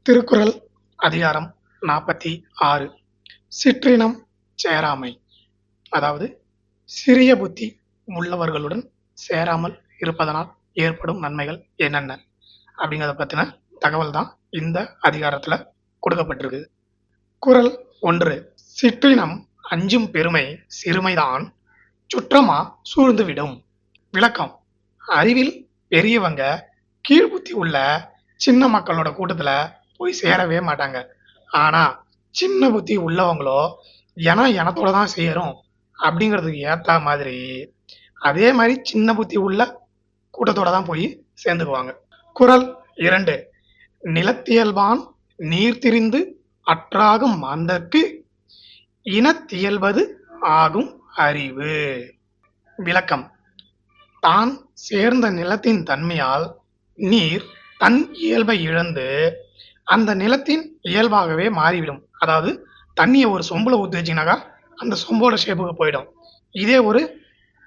திருக்குறள் அதிகாரம் 46. சிற்றினம் சேராமை. அதாவது சிறிய புத்தி உள்ளவர்களுடன் சேராமல் இருப்பதனால் ஏற்படும் நன்மைகள் என்னென்ன அப்படிங்கிறத பற்றின தகவல் தான் இந்த அதிகாரத்தில் கொடுக்கப்பட்டிருக்கு. குறள் 1. சிற்றினம் அஞ்சும் பெருமை சிறுமைதான் சுற்றமா சூழ்ந்துவிடும். விளக்கம்: அறிவில் பெரியவங்க கீழ்புத்தி உள்ள சின்ன மக்களோட கூட்டத்துல போய் சேரவே மாட்டாங்க. ஆனா சின்ன புத்தி உள்ளவங்களோ எனத்தோட தான் சேரும் அப்படிங்கிறதுக்கு ஏத்த மாதிரி அதே மாதிரி சின்ன புத்தி உள்ள கூட்டத்தோட தான் போய் சேர்ந்துக்குவாங்க. குறள் 2. நிலத்தியல்பான் நீர் திரிந்து அற்றாகும் மாந்தர்க்கு இனத்தியல்பது ஆகும் அறிவு. விளக்கம்: தான் சேர்ந்த நிலத்தின் தன்மையால் நீர் தன் இயல்பை இழந்து அந்த நிலத்தின் இயல்பாகவே மாறிவிடும். அதாவது தண்ணியை ஒரு சொம்புல ஊற்றி வச்சிங்கனாக்கா அந்த சொம்போட ஷேப்புக்கு போயிடும். இதே ஒரு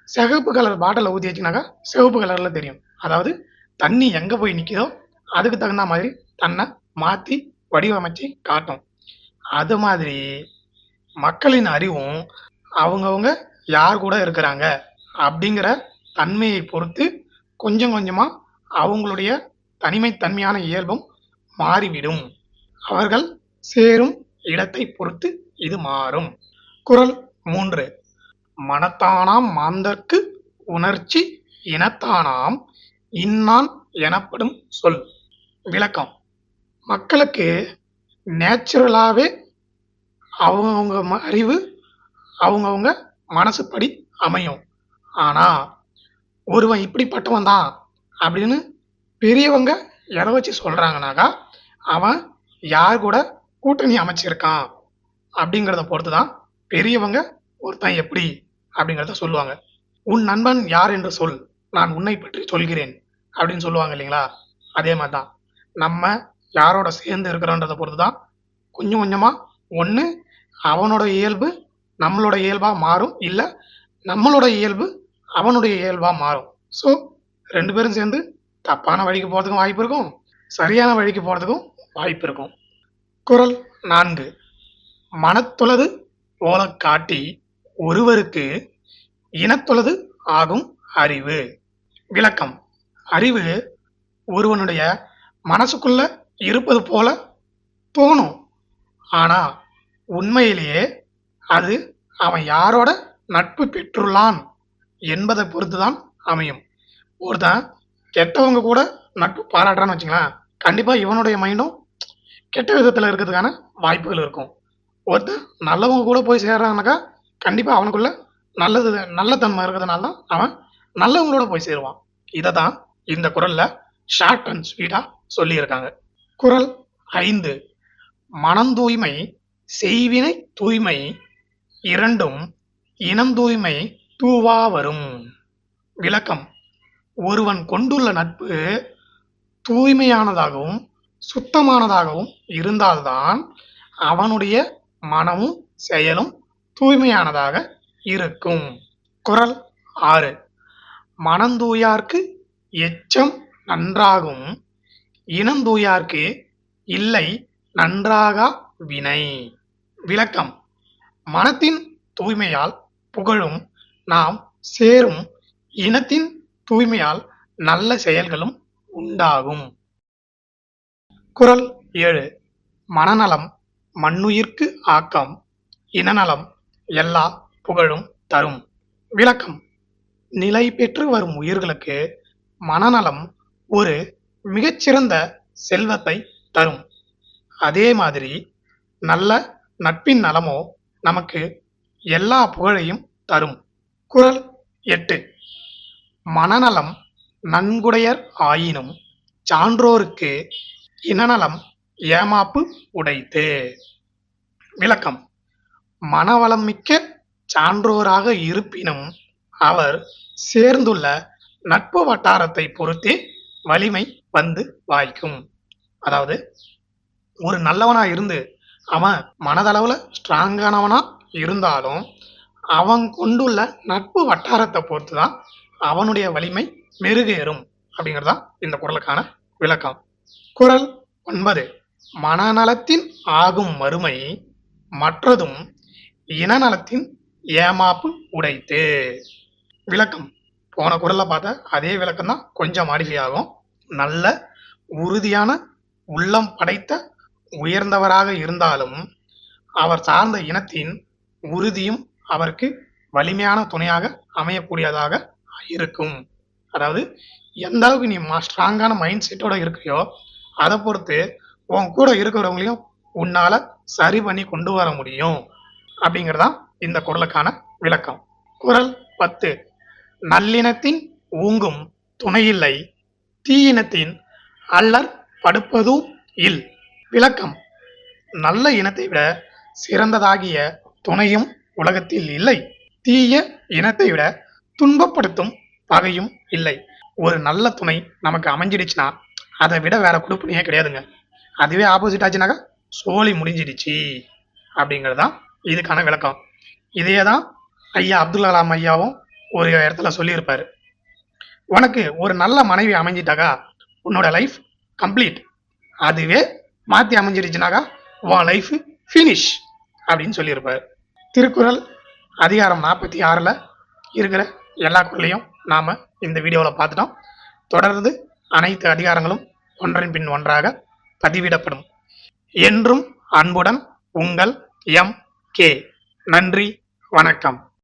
சிகப்பு கலர் பாட்டில் ஊற்றி வச்சிங்கனாக்கா சிவப்பு கலர்ல தெரியும். அதாவது தண்ணி எங்க போய் நிற்கிதோ அதுக்கு தகுந்த மாதிரி தன்னை மாற்றி வடிவமைச்சு காட்டும். அது மாதிரி மக்களின் அறிவும் அவங்கவுங்க யார் கூட இருக்கிறாங்க அப்படிங்கிற தன்மையை பொறுத்து கொஞ்சம் கொஞ்சமா அவங்களுடைய தனிமைத்தன்மையான இயல்பும் மாறிவிடும். அவர்கள் சேரும் இடத்தை பொறுத்து இது மாறும். குறள் 3. மனத்தானாம் மாந்தர்க்கு உணர்ச்சி இனத்தானாம் இன்னான் எனப்படும் சொல். விளக்கம்: மக்களுக்கு நேச்சுரலாவே அவங்கவுங்க அறிவு அவங்கவுங்க மனசுப்படி அமையும். ஆனா ஒருவன் இப்படிப்பட்டவன் தான் அப்படின்னு பெரியவங்க எதை வச்சு சொல்றாங்கனாக்கா அவன் யார் கூட கூட்டணி அமைச்சிருக்கான் அப்படிங்கிறத பொறுத்து தான் பெரியவங்க ஒருத்தன் எப்படி அப்படிங்கிறத சொல்லுவாங்க. உன் நண்பன் யார் என்று சொல், நான் உன்னை பற்றி சொல்கிறேன் அப்படின்னு சொல்லுவாங்க இல்லைங்களா? அதே மாதிரி தான் நம்ம யாரோட சேர்ந்து இருக்கிறோன்றதை பொறுத்து தான் கொஞ்சம் கொஞ்சமா ஒன்று அவனோட இயல்பு நம்மளோட இயல்பா மாறும், இல்லை நம்மளோட இயல்பு அவனுடைய இயல்பா மாறும். ஸோ 2 பேரும் சேர்ந்து தப்பான வழிக்கு போகிறதுக்கும் வாய்ப்பு இருக்கும், சரியான வழிக்கு போகிறதுக்கும் வாய்ப்பு இருக்கும். குறள் 4. மனத்தொலது போல காட்டி ஒருவருக்கு இனத்தொலது ஆகும் அறிவு. விளக்கம்: அறிவு ஒருவனுடைய மனசுக்குள்ள இருப்பது போல தோணும். ஆனா உண்மையிலேயே அது அவன் யாரோட நட்பு பெற்றுள்ளான் என்பதை பொறுத்து தான் அமையும். ஒருத்தன் கெட்டவங்க கூட நட்பு பாராட்டுறான்னு வச்சுங்களேன், கண்டிப்பா இவனுடைய மைண்டும் கெட்ட விதத்துல இருக்கிறதுக்கான வாய்ப்புகள் இருக்கும். ஒருத்தன் நல்லவங்க கூட போய் சேர்றாங்கனாக்கா கண்டிப்பா அவனுக்குள்ள நல்ல தன்மை இருக்கிறதுனால தான் அவன் நல்லவங்களோட போய் சேருவான். இதை தான் இந்த குறள்ல ஷார்ட் அண்ட் ஸ்வீட்டா சொல்லியிருக்காங்க. குறள் 5. மனம் தூய்மை செய்வினை தூய்மை இரண்டும் இனம் தூய்மை தூவா வரும். விளக்கம்: ஒருவன் கொண்டுள்ள நட்பு தூய்மையானதாகவும் சுத்தமானதாகவும் இருந்தால்தான் அவனுடைய மனமும் செயலும் தூய்மையானதாக இருக்கும். குறள் 6. மனந்தூயார்க்கு எச்சம் நன்றாகும் இனந்தூயார்க்கு இல்லை நன்றாகா வினை. விளக்கம்: மனத்தின் தூய்மையால் புகழும் நாம் சேரும் இனத்தின் தூய்மையால் நல்ல செயல்களும் உண்டாகும். குறள் 7. மனநலம் மண்ணுயிர்க்கு ஆக்கம் இனநலம் எல்லா புகழும் தரும். விளக்கம்: நிலை பெற்று வரும் உயிர்களுக்கு மனநலம் ஒரு மிகச்சிறந்த செல்வத்தை தரும். அதே மாதிரி நல்ல நட்பின் நலமோ நமக்கு எல்லா புகழையும் தரும். குறள் 8. மனநலம் நன்குடையர் ஆயினும் சான்றோருக்கு இனநலம் ஏமாப்பு உடைத்து. விளக்கம்: மனவளம் மிக்க சான்றோராக இருப்பினும் அவர் சேர்ந்துள்ள நட்பு வட்டாரத்தை பொறுத்தே வலிமை வந்து வாய்க்கும். அதாவது ஒரு நல்லவனா இருந்து அவன் மனதளவுல ஸ்ட்ராங்கானவனா இருந்தாலும் அவன் கொண்டுள்ள நட்பு வட்டாரத்தை பொறுத்து தான் அவனுடைய வலிமை மெருகேறும் அப்படிங்கிறதா இந்த குறளுக்கான விளக்கம். குறள் 9. மனநலத்தின் ஆகும் மறுமை மற்றதும் இனநலத்தின் ஏமாப்பு உடைத்து. விளக்கம். போன குறள்ல பார்த்த அதே விளக்கம் தான் கொஞ்சம் மாடிஃபை ஆகும். நல்ல உறுதியான உள்ளம் படைத்த உயர்ந்தவராக இருந்தாலும் அவர் சார்ந்த இனத்தின் உறுதியும் அவருக்கு வலிமையான துணையாக அமையக்கூடியதாக இருக்கும். அதாவது எந்த அளவுக்கு நீ ஸ்ட்ராங்கான மைண்ட் செட்டோட இருக்கியோ அதை பொறுத்து உன் கூட இருக்கிறவங்களையும் உன்னால சரி பண்ணி கொண்டு வர முடியும் அப்படிங்கிறதான் இந்த குறளுக்கான விளக்கம். குறள் 10. நல்லினத்தின் ஊங்கும் துணையில்லை, தீயினத்தின் அல்லற் படுப்பதும் இல். விளக்கம். நல்ல இனத்தை விட சிறந்ததாகிய துணையும் உலகத்தில் இல்லை, தீய இனத்தை விட துன்பப்படுத்தும் பகையும் இல்லை. ஒரு நல்ல துணை நமக்கு அமைஞ்சிடுச்சுன்னா அதை விட வேற கொடுப்புனையே கிடையாதுங்க. அதுவே ஆப்போசிட் ஆச்சுனாக்கா சோழி முடிஞ்சிடுச்சு அப்படிங்கிறதான் இதுக்கான விளக்கம். இதே தான் ஐயா அப்துல் கலாம் ஐயாவும் ஒரு இடத்துல சொல்லியிருப்பாரு. உனக்கு ஒரு நல்ல மனைவி அமைஞ்சிட்டாக்கா உன்னோட லைஃப் கம்ப்ளீட், அதுவே மாற்றி அமைஞ்சிடுச்சுனாக்கா உன் லைஃப் ஃபினிஷ் அப்படின்னு சொல்லியிருப்பார். திருக்குறள் அதிகாரம் 46ல் இருக்கிற எல்லா குறளையும் நாம் இந்த வீடியோவில் பார்த்துட்டோம். தொடர்ந்து அனைத்து அதிகாரங்களும் ஒன்றன் பின் ஒன்றாக பதிவிடப்படும். என்றும் அன்புடன் உங்கள் எம்.கே. நன்றி, வணக்கம்.